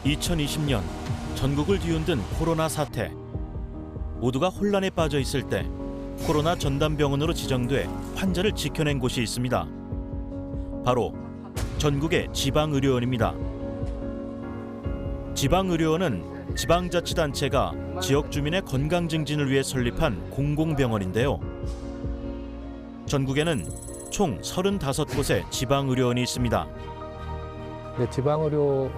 2020년 전국을 뒤흔든 코로나 사태. 모두가 혼란에 빠져 있을 때 코로나 전담병원으로 지정돼 환자를 지켜낸 곳이 있습니다. 바로 전국의 지방의료원입니다. 지방의료원은 지방자치단체가 지역 주민의 건강 증진을 위해 설립한 공공병원인데요. 전국에는 총 35곳의 지방의료원이 있습니다. 지방의료원은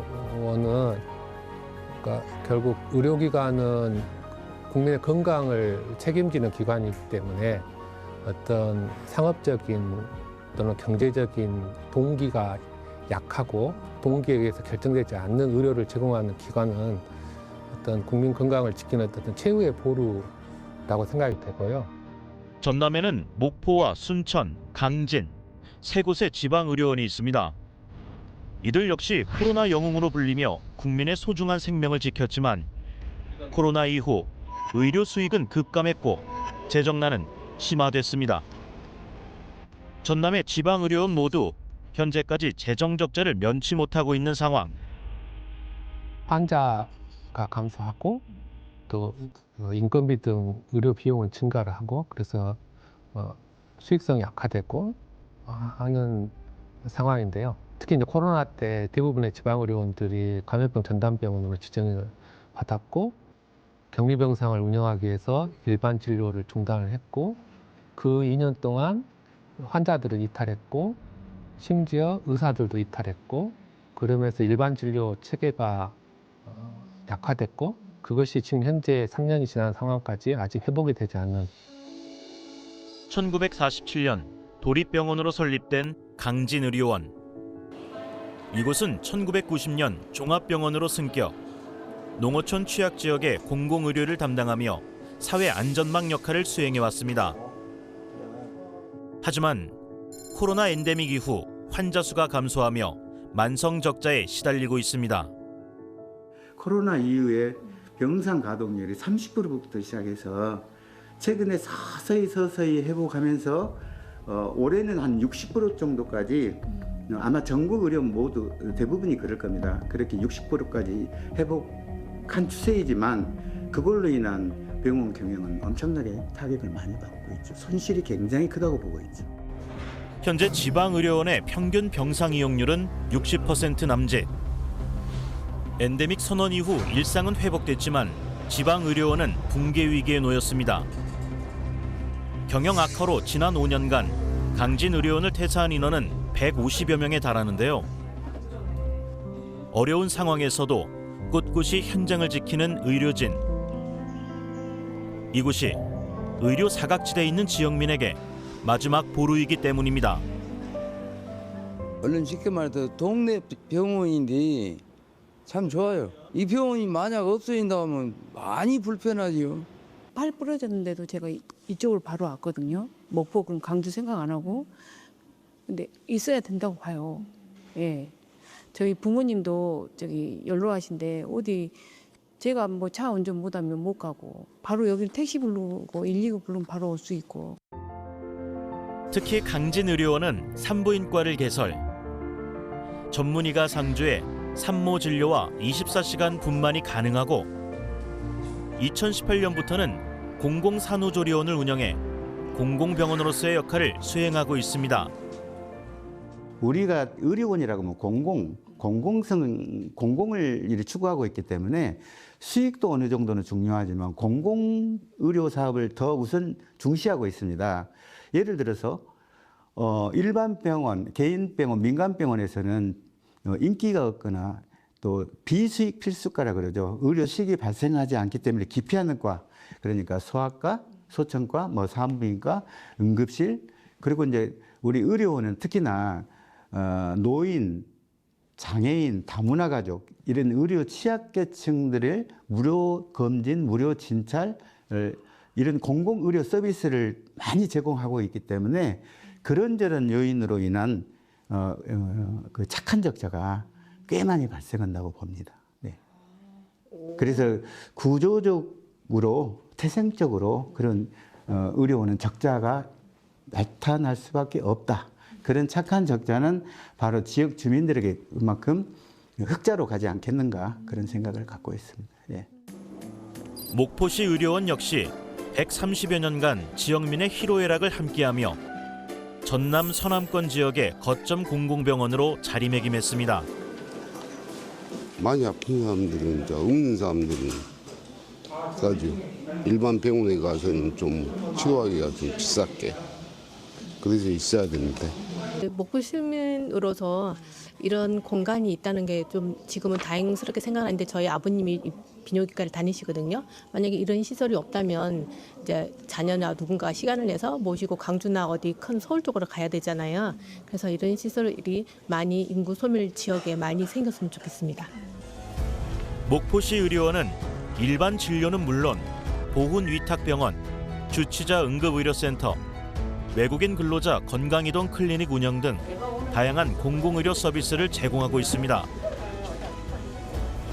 그러니까 결국 의료기관은 국민의 건강을 책임지는 기관이기 때문에 어떤 상업적인 또는 경제적인 동기가 약하고 동기에 의해서 결정되지 않는 의료를 제공하는 기관은 어떤 국민 건강을 지키는 어떤 최후의 보루라고 생각이 되고요. 전남에는 목포와 순천, 강진 세 곳의 지방의료원이 있습니다. 이들 역시 코로나 영웅으로 불리며 국민의 소중한 생명을 지켰지만 코로나 이후 의료 수익은 급감했고 재정난은 심화됐습니다. 전남의 지방의료원 모두 현재까지 재정 적자를 면치 못하고 있는 상황. 환자가 감소하고 또 인건비 등 의료 비용은 증가를 하고 그래서 수익성이 약화되고 하는 상황인데요. 특히 이제 코로나 때 대부분의 지방의료원들이 감염병 전담병원으로 지정을 받았고 격리병상을 운영하기 위해서 일반 진료를 중단을 했고 그 2년 동안 환자들은 이탈했고 심지어 의사들도 이탈했고 그러면서 일반 진료 체계가 약화됐고 그것이 지금 현재 3년이 지난 상황까지 아직 회복이 되지 않은 1947년 도립병원으로 설립된 강진의료원. 이곳은 1990년 종합병원으로 승격, 농어촌 취약지역의 공공의료를 담당하며 사회 안전망 역할을 수행해왔습니다. 하지만 코로나 엔데믹 이후 환자 수가 감소하며 만성 적자에 시달리고 있습니다. 코로나 이후에 병상 가동률이 30%부터 시작해서 최근에 서서히 회복하면서 올해는 한 60% 정도까지 아마 전국 의료원 모두 대부분이 그럴 겁니다. 그렇게 60%까지 회복한 추세이지만 그걸로 인한 병원 경영은 엄청나게 타격을 많이 받고 있죠. 손실이 굉장히 크다고 보고 있죠. 현재 지방의료원의 평균 병상 이용률은 60% 남짓. 엔데믹 선언 이후 일상은 회복됐지만 지방의료원은 붕괴 위기에 놓였습니다. 경영 악화로 지난 5년간 강진의료원을 퇴사한 인원은 150여 명에 달하는데요. 어려운 상황에서도 꿋꿋이 현장을 지키는 의료진. 이곳이 의료 사각지대에 있는 지역민에게 마지막 보루이기 때문입니다. 얼른 쉽게 말해서 동네 병원인데 참 좋아요. 이 병원이 만약 없어진다면 많이 불편하지요. 팔 부러졌는데도 제가 이쪽으로 바로 왔거든요. 목포 그럼 강주 생각 안 하고. 근데 있어야 된다고 봐요. 예. 저희 부모님도 연로하신데 어디 제가 뭐 차 운전 못하면 못 가고 바로 여기 택시 부르고 119 부르면 바로 올 수 있고. 특히 강진의료원은 산부인과를 개설. 전문의가 상주해 산모 진료와 24시간 분만이 가능하고 2018년부터는 공공산후조리원을 운영해 공공병원으로서의 역할을 수행하고 있습니다. 우리가 의료원이라고 하면 공공을 이렇게 추구하고 있기 때문에 수익도 어느 정도는 중요하지만 공공의료 사업을 더 우선 중시하고 있습니다. 예를 들어서 일반 병원, 개인 병원, 민간 병원에서는 인기가 없거나 또 비수익 필수과라 그러죠. 의료 수익이 발생하지 않기 때문에 기피하는 과, 그러니까 소아과, 소청과, 산부인과, 응급실, 그리고 이제 우리 의료원은 특히나 노인, 장애인, 다문화 가족 이런 의료 취약계층들을 무료 검진, 무료 진찰 이런 공공 의료 서비스를 많이 제공하고 있기 때문에 그런저런 요인으로 인한 그 착한 적자가 꽤 많이 발생한다고 봅니다. 네. 그래서 구조적으로 태생적으로 그런 의료원은 적자가 나타날 수밖에 없다. 그런 착한 적자는 바로 지역 주민들에게 그만큼 흑자로 가지 않겠는가 그런 생각을 갖고 있습니다. 예. 목포시 의료원 역시 130여 년간 지역민의 희로애락을 함께하며 전남 서남권 지역의 거점 공공병원으로 자리매김했습니다. 많이 아픈 사람들은 이제 없는 사람들은 싸죠. 일반 병원에 가서는 좀 치료하기가 좀 비쌌게 그래서 있어야 되는데. 목포 시민으로서 이런 공간이 있다는 게 좀 지금은 다행스럽게 생각하는데 저희 아버님이 비뇨기과를 다니시거든요. 만약에 이런 시설이 없다면 이제 자녀나 누군가 시간을 내서 모시고 광주나 어디 큰 서울 쪽으로 가야 되잖아요. 그래서 이런 시설이 많이 인구 소멸 지역에 많이 생겼으면 좋겠습니다. 목포시 의료원은 일반 진료는 물론 보훈위탁병원, 주치자 응급의료센터, 외국인 근로자 건강이동 클리닉 운영 등 다양한 공공의료 서비스를 제공하고 있습니다.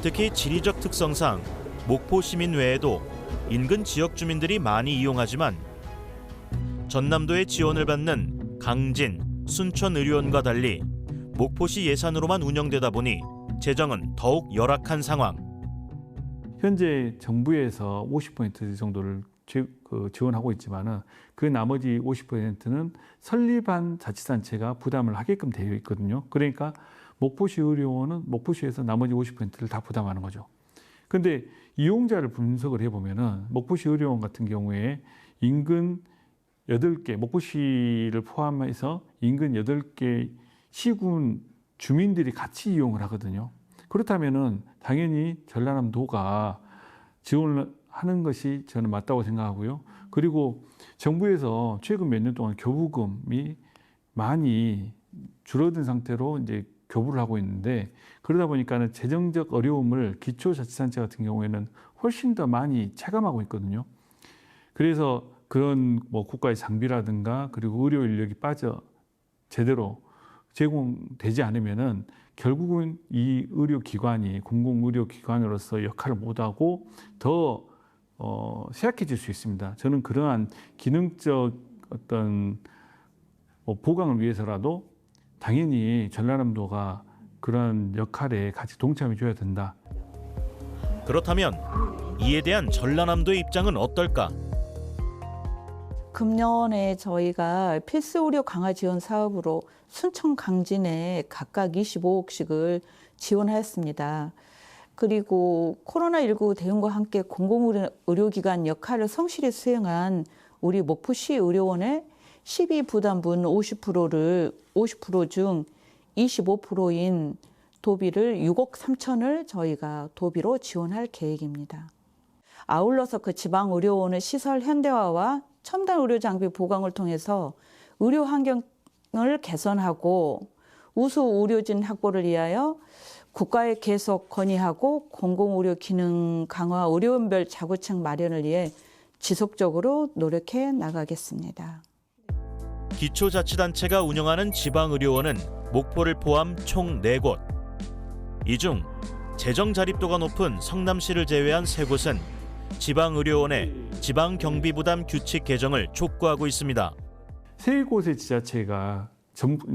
특히 지리적 특성상 목포 시민 외에도 인근 지역 주민들이 많이 이용하지만 전남도의 지원을 받는 강진, 순천 의료원과 달리 목포시 예산으로만 운영되다 보니 재정은 더욱 열악한 상황. 현재 정부에서 50% 정도를 지원하고 있지만은 그 나머지 50%는 설립한 자치단체가 부담을 하게끔 되어 있거든요. 그러니까 목포시 의료원은 목포시에서 나머지 50%를 다 부담하는 거죠. 그런데 이용자를 분석을 해보면은 목포시 의료원 같은 경우에 인근 8개, 목포시를 포함해서 인근 8개 시군 주민들이 같이 이용을 하거든요. 그렇다면은 당연히 전라남도가 지원을 하는 것이 저는 맞다고 생각하고요. 그리고 정부에서 최근 몇 년 동안 교부금이 많이 줄어든 상태로 이제 교부를 하고 있는데 그러다 보니까는 재정적 어려움을 기초자치단체 같은 경우에는 훨씬 더 많이 체감하고 있거든요. 그래서 그런 뭐 국가의 장비라든가 그리고 의료 인력이 제대로 제공되지 않으면은 결국은 이 의료기관이 공공의료기관으로서 역할을 못하고 더 쇠약해질 수 있습니다. 저는 그러한 기능적 어떤 보강을 위해서라도 당연히 전라남도가 그런 역할에 같이 동참해 줘야 된다. 그렇다면 이에 대한 전라남도의 입장은 어떨까? 금년에 저희가 필수 의료 강화 지원 사업으로 순천 강진에 각각 25억씩을 지원하였습니다. 그리고 코로나19 대응과 함께 공공의료기관 역할을 성실히 수행한 우리 목포시 의료원의 12부담분 50% 중 25%인 도비를 6억 3천을 저희가 도비로 지원할 계획입니다. 아울러서 그 지방의료원의 시설 현대화와 첨단 의료 장비 보강을 통해서 의료 환경을 개선하고 우수 의료진 확보를 위하여 국가에 계속 건의하고 공공의료 기능 강화 의료원별 자구책 마련을 위해 지속적으로 노력해 나가겠습니다. 기초자치단체가 운영하는 지방의료원은 목포를 포함 총 4곳. 이 중 재정 자립도가 높은 성남시를 제외한 3곳은 지방의료원의 지방경비부담 규칙 개정을 촉구하고 있습니다. 3곳의 지자체가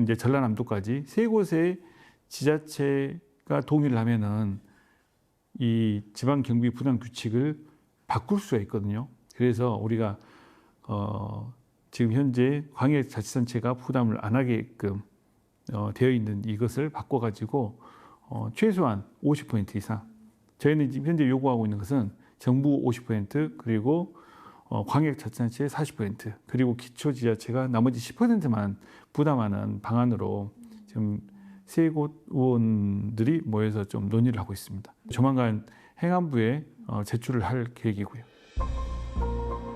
이제 전라남도까지 3곳의 지자체가 동의를 하면은 이 지방경비부담 규칙을 바꿀 수가 있거든요. 그래서 우리가 지금 현재 광역자치단체가 부담을 안 하게끔 되어 있는 이것을 바꿔가지고 최소한 50% 이상. 저희는 지금 현재 요구하고 있는 것은 정부 50% 그리고 광역자치단체 40% 그리고 기초지자체가 나머지 10%만 부담하는 방안으로 지금 3곳 의원들이 모여서 좀 논의를 하고 있습니다. 조만간 행안부에 제출을 할 계획이고요.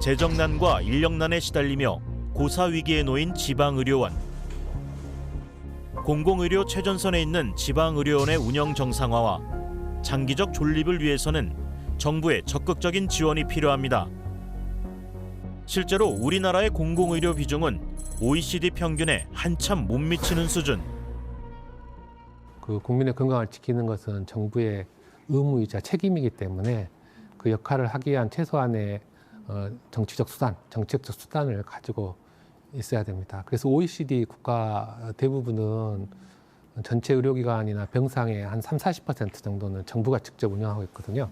재정난과 인력난에 시달리며 고사 위기에 놓인 지방의료원. 공공의료 최전선에 있는 지방의료원의 운영 정상화와 장기적 존립을 위해서는 정부의 적극적인 지원이 필요합니다. 실제로 우리나라의 공공의료 비중은 OECD 평균에 한참 못 미치는 수준. 그 국민의 건강을 지키는 것은 정부의 의무이자 책임이기 때문에 그 역할을 하기 위한 최소한의 정치적 수단, 정책적 수단을 가지고 있어야 됩니다. 그래서 OECD 국가 대부분은 전체 의료기관이나 병상의 한 30-40% 정도는 정부가 직접 운영하고 있거든요.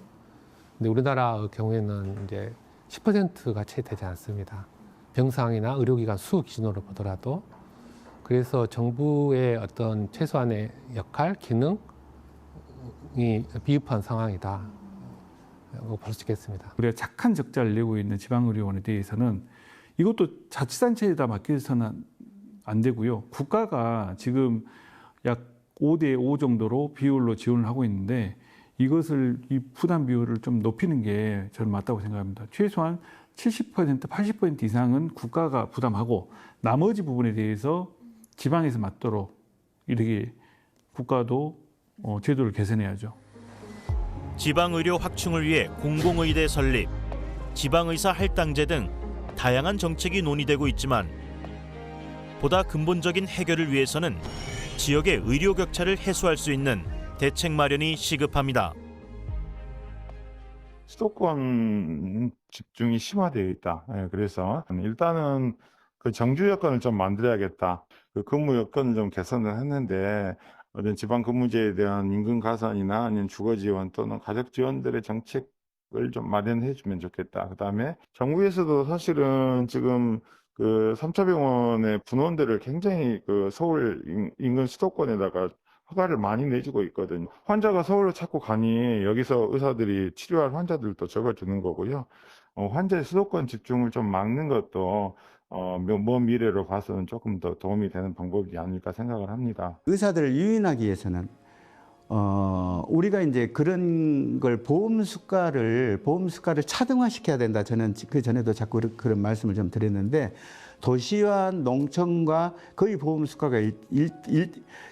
근데 우리나라의 경우에는 이제 10%가 채 되지 않습니다. 병상이나 의료기관 수 기준으로 보더라도. 그래서 정부의 어떤 최소한의 역할, 기능이 비흡한 상황이다. 볼 수 있겠습니다. 우리가 착한 적자를 내고 있는 지방의료원에 대해서는 이것도 자치단체에다 맡겨서는 안 되고요. 국가가 지금 약 5대5 정도로 비율로 지원을 하고 있는데 이것을 이 부담 비율을 좀 높이는 게 저는 맞다고 생각합니다. 최소한 70%, 80% 이상은 국가가 부담하고 나머지 부분에 대해서 지방에서 맡도록 이렇게 국가도 제도를 개선해야죠. 지방의료 확충을 위해 공공의대 설립, 지방의사 할당제 등 다양한 정책이 논의되고 있지만 보다 근본적인 해결을 위해서는 지역의 의료 격차를 해소할 수 있는 대책 마련이 시급합니다. 수도권 집중이 심화되어 있다. 그래서 일단은 그 정주 여건을 좀 만들어야겠다. 그 근무 여건을 좀 개선을 했는데 어떤 지방 근무제에 대한 임금 가산이나 아니면 주거 지원 또는 가족 지원들의 정책을 좀 마련해 주면 좋겠다. 그다음에 정부에서도 사실은 지금 그 3차 병원의 분원들을 굉장히 그 서울 인근 수도권에다가 허가를 많이 내주고 있거든요. 환자가 서울로 자꾸 가니 여기서 의사들이 치료할 환자들도 적어주는 거고요. 환자의 수도권 집중을 좀 막는 것도 먼 미래로 봐서는 조금 더 도움이 되는 방법이 아닐까 생각을 합니다. 의사들을 유인하기 위해서는 우리가 이제 그런 걸 보험 수가를 차등화시켜야 된다. 저는 그 전에도 자꾸 그런 말씀을 좀 드렸는데 도시와 농촌과 거의 보험 수가가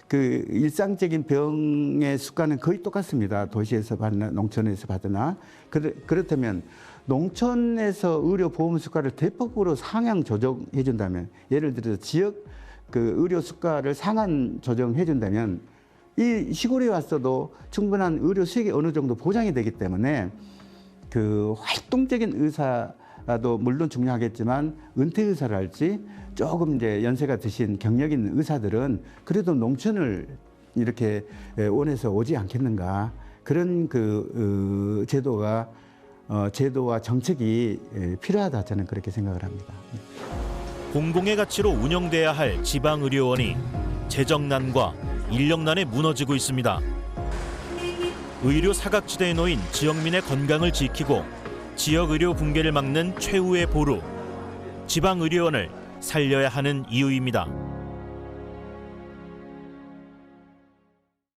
그 일상적인 병의 수가는 거의 똑같습니다. 도시에서 받나 농촌에서 받으나 그렇다면 농촌에서 의료 보험 수가를 대폭으로 상향 조정해 준다면 예를 들어서 지역 그 의료 수가를 상한 조정해 준다면 이 시골에 왔어도 충분한 의료 수익이 어느 정도 보장이 되기 때문에 그 활동적인 의사도 물론 중요하겠지만 은퇴 의사랄지 조금 이제 연세가 드신 경력 있는 의사들은 그래도 농촌을 이렇게 원해서 오지 않겠는가 그런 그 제도와 정책이 필요하다 저는 그렇게 생각을 합니다. 공공의 가치로 운영돼야 할 지방의료원이 재정난과 인력난에 무너지고 있습니다. 의료 사각지대에 놓인 지역민의 건강을 지키고 지역 의료 붕괴를 막는 최후의 보루, 지방의료원을 살려야 하는 이유입니다.